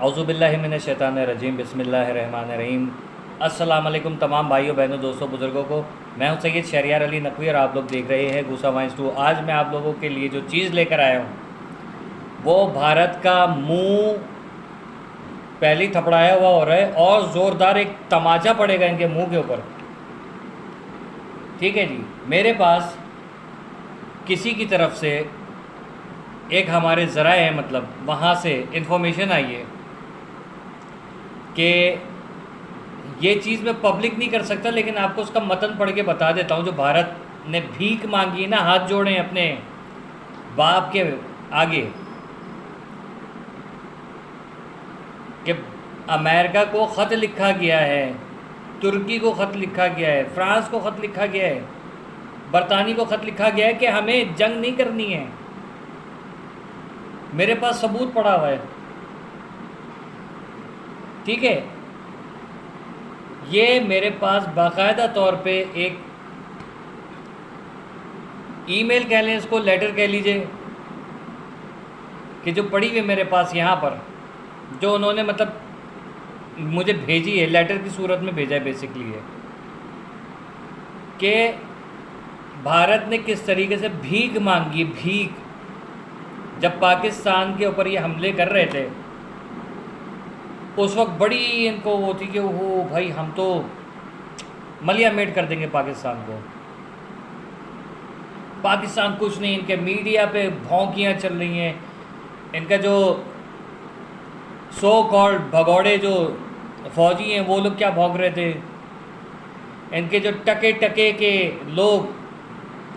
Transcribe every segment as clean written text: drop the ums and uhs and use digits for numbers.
औज़ुबिल्लाहि मिनश्शैतानिर्रजीम बिस्मिल्लाहिर्रहमानिर्रहीम। अस्सलाम वालेकुम तमाम भाइयों बहनों दोस्तों बुज़ुर्गों को। मैं हूं सैयद शहरियार अली नकवी और आप लोग देख रहे हैं गुस्सा वाइंस 2। आज मैं आप लोगों के लिए जो चीज़ लेकर आया हूं वो भारत का मुंह पहली थपड़ाया हुआ हो रहा है और ज़ोरदार एक तमाचा पड़ेगा इनके मुंह के ऊपर। ठीक है जी, मेरे पास किसी की तरफ से एक हमारे ज़राए हैं, मतलब वहाँ से इन्फॉर्मेशन आई है कि ये चीज़ मैं पब्लिक नहीं कर सकता, लेकिन आपको उसका मतन पढ़ के बता देता हूँ। जो भारत ने भीख मांगी है ना, हाथ जोड़े अपने बाप के आगे कि अमेरिका को ख़त लिखा गया है, तुर्की को ख़त लिखा गया है, फ्रांस को ख़त लिखा गया है, बरतानी को ख़त लिखा गया है कि हमें जंग नहीं करनी है। मेरे पास सबूत पड़ा हुआ है। ठीक है, ये मेरे पास बाकायदा तौर पे एक ईमेल कह लें, इसको लेटर कह लीजिए, कि जो पड़ी हुई मेरे पास यहाँ पर, जो उन्होंने मतलब मुझे भेजी है, लेटर की सूरत में भेजा है बेसिकली है कि भारत ने किस तरीके से भीख मांगी। भीख जब पाकिस्तान के ऊपर ये हमले कर रहे थे उस वक्त बड़ी इनको वो थी कि वो भाई हम तो मलिया मेट कर देंगे पाकिस्तान को। पाकिस्तान कुछ नहीं, इनके मीडिया पे भौंकियाँ चल रही हैं, इनका जो सो कॉल्ड भगौड़े जो फौजी हैं वो लोग क्या भौंक रहे थे, इनके जो टके टके के लोग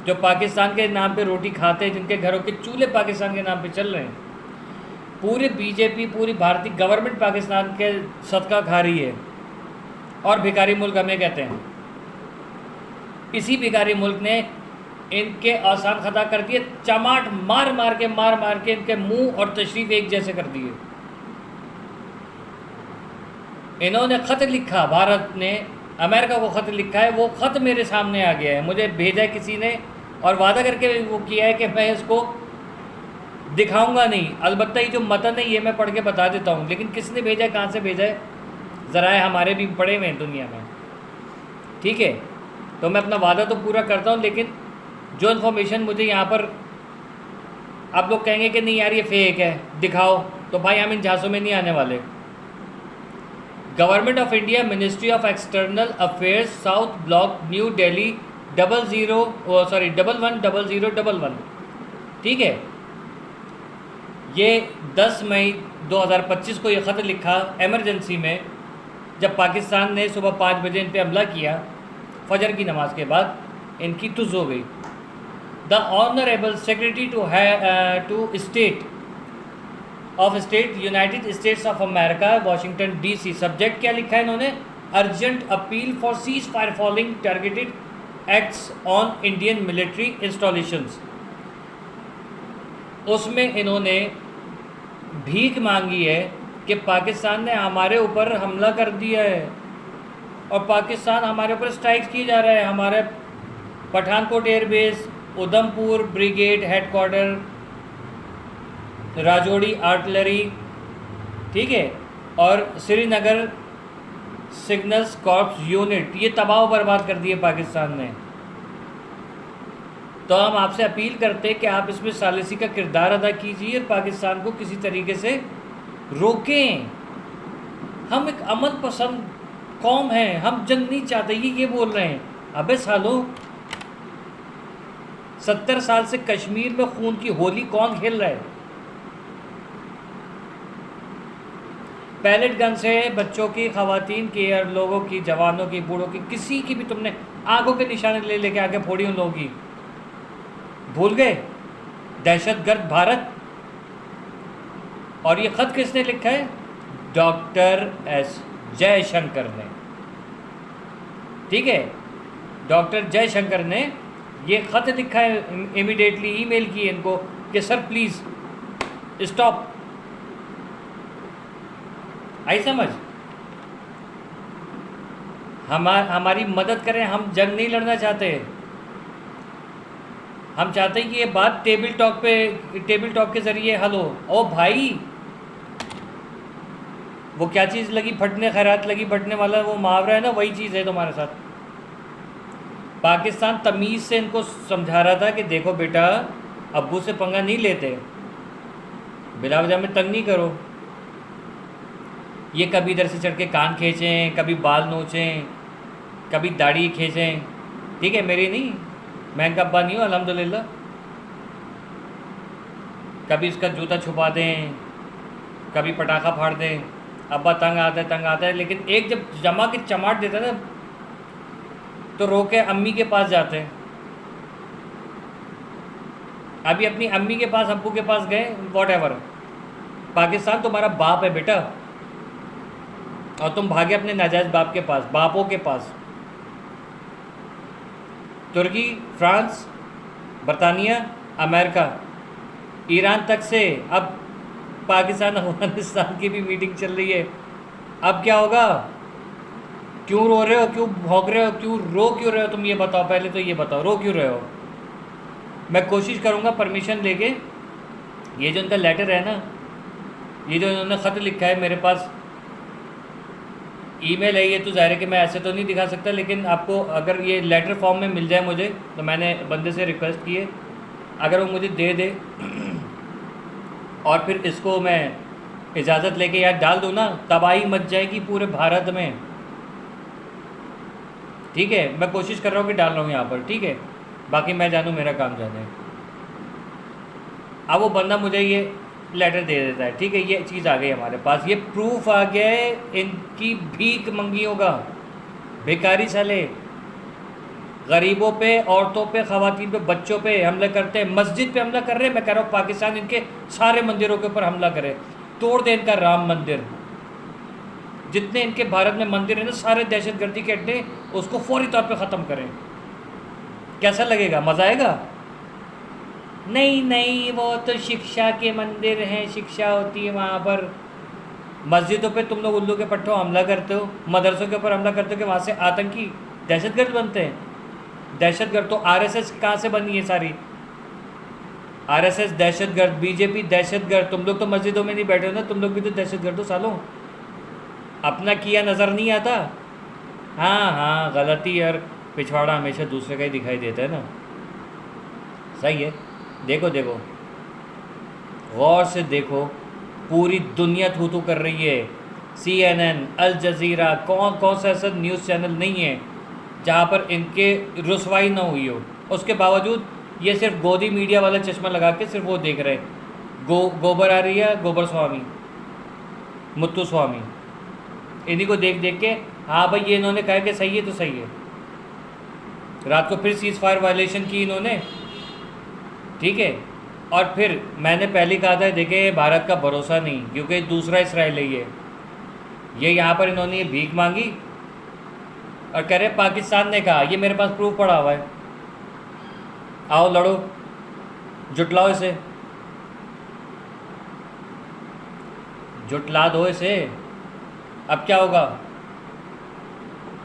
जो पाकिस्तान के नाम पे रोटी खाते हैं, जिनके घरों के चूल्हे पाकिस्तान के नाम पे चल रहे हैं, पूरी बीजेपी पूरी भारतीय गवर्नमेंट पाकिस्तान के सदका खा रही है और भिखारी मुल्क हमें कहते हैं। इसी भिखारी मुल्क ने इनके आसान खता कर दिए, चमाट मार मार के इनके मुंह और तशरीफ एक जैसे कर दिए। इन्होंने ख़त लिखा, भारत ने अमेरिका को ख़त लिखा है, वो ख़त मेरे सामने आ गया है, मुझे भेजा है किसी ने और वादा करके वो किया है कि मैं इसको दिखाऊंगा नहीं। अलबत्ता ये जो मतन है ये मैं पढ़ के बता देता हूँ, लेकिन किसने भेजा है, कहाँ से भेजा है, ज़राए हमारे भी पड़े हुए हैं दुनिया में। ठीक है, तो मैं अपना वादा तो पूरा करता हूँ, लेकिन जो इन्फॉर्मेशन मुझे यहाँ पर आप लोग कहेंगे कि नहीं यार ये फेक है, दिखाओ, तो भाई हम इन झांसों में नहीं आने वाले। Government of India, ministry of external affairs, south block, new Delhi 110011। ठीक है, ये 10 मई 2025 को ये ख़त लिखा एमरजेंसी में, जब पाकिस्तान ने सुबह 5 बजे इन पर हमला किया, फजर की नमाज के बाद इनकी तुज़ हो गई। The honourable secretary to state of state United States of America Washington DC। Subject क्या लिखा है इन्होंने, urgent appeal for cease fire following targeted acts on Indian military installations. उसमें इन्होंने भीख मांगी है कि पाकिस्तान ने हमारे ऊपर हमला कर दिया है और पाकिस्तान हमारे ऊपर स्ट्राइक्स किए जा रहा है। हमारे Pathankot airbase, Udhampur brigade headquarter, Rajouri artillery, ठीक है, और श्रीनगर सिग्नल्स कॉर्प्स यूनिट, ये तबाह बर्बाद कर दिए पाकिस्तान ने। तो हम आपसे अपील करते हैं कि आप इसमें सालिसी का किरदार अदा कीजिए और पाकिस्तान को किसी तरीके से रोकें। हम एक अमन पसंद कौम हैं, हम जंग नहीं चाहते, ये बोल रहे हैं। अबे सालों, 70 साल से कश्मीर में खून की होली कौन खेल रहा है? पैलेट गन से बच्चों की, ख़वातीन की और लोगों की, जवानों की, बूढ़ों की, किसी की भी तुमने आंखों के निशाने ले लेके आगे फोड़ी उन लोगों की। भूल गए दहशतगर्द भारत। और ये ख़त किसने लिखा है, डॉक्टर एस जयशंकर ने। ठीक है, डॉक्टर जयशंकर ने ये ख़त लिखा है, इमीडिएटली ईमेल की इनको कि सर प्लीज़ स्टॉप। आई समझ, हमारी मदद करें, हम जंग नहीं लड़ना चाहते। हम चाहते हैं कि ये बात टेबल टॉक के ज़रिए हल हो। ओ भाई, वो क्या चीज़ लगी फटने, खैरात लगी फटने वाला वो मुहावरा है ना, वही चीज़ है तुम्हारे साथ। पाकिस्तान तमीज़ से इनको समझा रहा था कि देखो बेटा, अब्बू से पंगा नहीं लेते, बिला वजह में तंग नहीं करो। ये कभी इधर से चढ़ के कान खींचें, कभी बाल नोचें, कभी दाढ़ी खींचें, ठीक है, मेरी नहीं, मैं इनका अब्बा नहीं हूँ अल्हम्दुलिल्लाह। कभी इसका जूता छुपा दें, कभी पटाखा फाड़ दें, अब्बा तंग आता है, लेकिन एक जब जमा के चमाट देता है ना, तो रो के अम्मी के पास जाते हैं। अभी अपनी अम्मी के पास, अब्बू के पास गए, वॉट एवर, पाकिस्तान तुम्हारा बाप है बेटा, और तुम भागे अपने नाजायज़ बाप के पास, बापों के पास। तुर्की, फ्रांस, बरतानिया, अमेरिका, ईरान तक से अब पाकिस्तान अफगानिस्तान की भी मीटिंग चल रही है। अब क्या होगा? क्यों रो रहे हो, क्यों भौंक रहे हो, क्यों रहे हो तुम, ये बताओ, पहले तो ये बताओ, रो क्यों रहे हो? मैं कोशिश करूँगा परमिशन लेके, ये जो इनका लेटर है ना, ये जो इन्होंने ख़त लिखा है मेरे पास, ईमेल है ये, तो ज़ाहिर है कि मैं ऐसे तो नहीं दिखा सकता, लेकिन आपको अगर ये लेटर फॉर्म में मिल जाए मुझे, तो मैंने बंदे से रिक्वेस्ट की है, अगर वो मुझे दे दे और फिर इसको मैं इजाज़त लेके यार डाल दूँ ना, तबाही मच जाएगी पूरे भारत में, ठीक है। मैं कोशिश कर रहा हूँ कि डाल रहा हूँ यहाँ पर, ठीक है, बाकी मैं जानूँ, मेरा काम जाने। अब वो बंदा मुझे ये लेटर दे देता है, ठीक है, ये चीज़ आ गई हमारे पास, ये प्रूफ आ गया है इनकी भीख मंगियों का, बेकारी साले गरीबों पे, औरतों पे, ख़वातीन पे, बच्चों पे हमला करते हैं, मस्जिद पे हमला कर रहे हैं। मैं कह रहा हूँ पाकिस्तान इनके सारे मंदिरों के ऊपर हमला करे, तोड़ दे इनका राम मंदिर, जितने इनके भारत में मंदिर है ना, सारे दहशतगर्दी के अड्डे, उसको फौरी तौर पे ख़त्म करें। कैसा लगेगा? मज़ा आएगा? नहीं, वो तो शिक्षा के मंदिर हैं, शिक्षा होती है वहाँ पर। मस्जिदों पे तुम लोग उल्लू के पट्टों हमला करते हो, मदरसों के ऊपर हमला करते हो कि वहाँ से आतंकी दहशतगर्द बनते हैं। दहशतगर्द तो आरएसएस कहाँ से बनी है सारी? आरएसएस दहशतगर्द, बीजेपी दहशतगर्द। तुम लोग तो मस्जिदों में नहीं बैठे हो ना, तुम लोग भी तो दहशतगर्द हो सालों। अपना किया नज़र नहीं आता। हाँ, गलती और पिछवाड़ा हमेशा दूसरे का ही दिखाई देता है ना। सही है। देखो गौर से देखो, पूरी दुनिया थू कर रही है। CNN, अल जज़ीरा, कौन सा ऐसा न्यूज़ चैनल नहीं है जहाँ पर इनके रुसवाई ना हुई हो। उसके बावजूद ये सिर्फ गोदी मीडिया वाला चश्मा लगा के सिर्फ वो देख रहे हैं। गोबर आ रही है, गोबर स्वामी, मुत्तु स्वामी, इन्हीं को देख के, हाँ भाई ये इन्होंने कहा कि सही है तो सही है। रात को फिर सीज़ फायर वायलेशन की इन्होंने, ठीक है। और फिर मैंने पहले कहा था, देखे भारत का भरोसा नहीं, क्योंकि दूसरा इसराइल है ये यहाँ पर इन्होंने ये भीख मांगी और कह रहे पाकिस्तान ने कहा। ये मेरे पास प्रूफ पड़ा हुआ है, आओ लड़ो, जुटलाओ इसे, जुटला दो इसे। अब क्या होगा?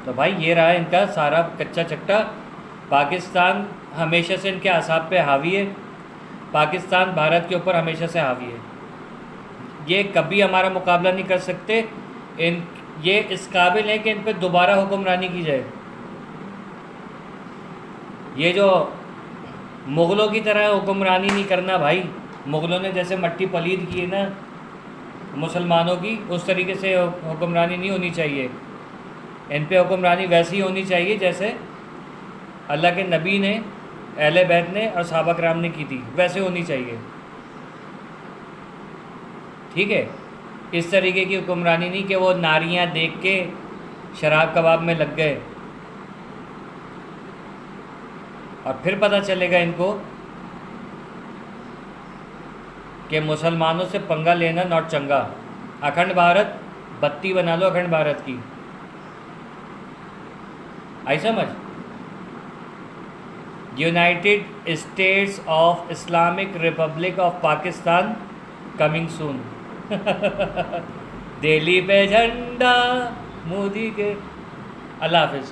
तो भाई ये रहा इनका सारा कच्चा चट्टा। पाकिस्तान हमेशा से इनके असाब पे हावी है, पाकिस्तान भारत के ऊपर हमेशा से हावी है। ये कभी हमारा मुकाबला नहीं कर सकते। ये इस काबिल है कि इन पर दोबारा हुक्मरानी की जाए। ये जो मुग़लों की तरह हुक्मरानी नहीं करना भाई। मुग़लों ने जैसे मट्टी पलीद की है ना मुसलमानों की, उस तरीके से हुक्मरानी नहीं होनी चाहिए। इन पे हुक्मरानी वैसी होनी चाहिए जैसे अल्लाह के नबी ने, अहले बैत ने और सहाबा कराम ने की थी, वैसे होनी चाहिए, ठीक है। इस तरीके की हुक्मरानी नहीं कि वो नारियां देख के शराब कबाब में लग गए और फिर पता चलेगा इनको कि मुसलमानों से पंगा लेना नॉट चंगा। अखंड भारत, बत्ती बना लो अखंड भारत की, आई समझ। United States of Islamic Republic of Pakistan coming soon. Delhi पे झंडा मोदी के। अल्लाह हाफिज़।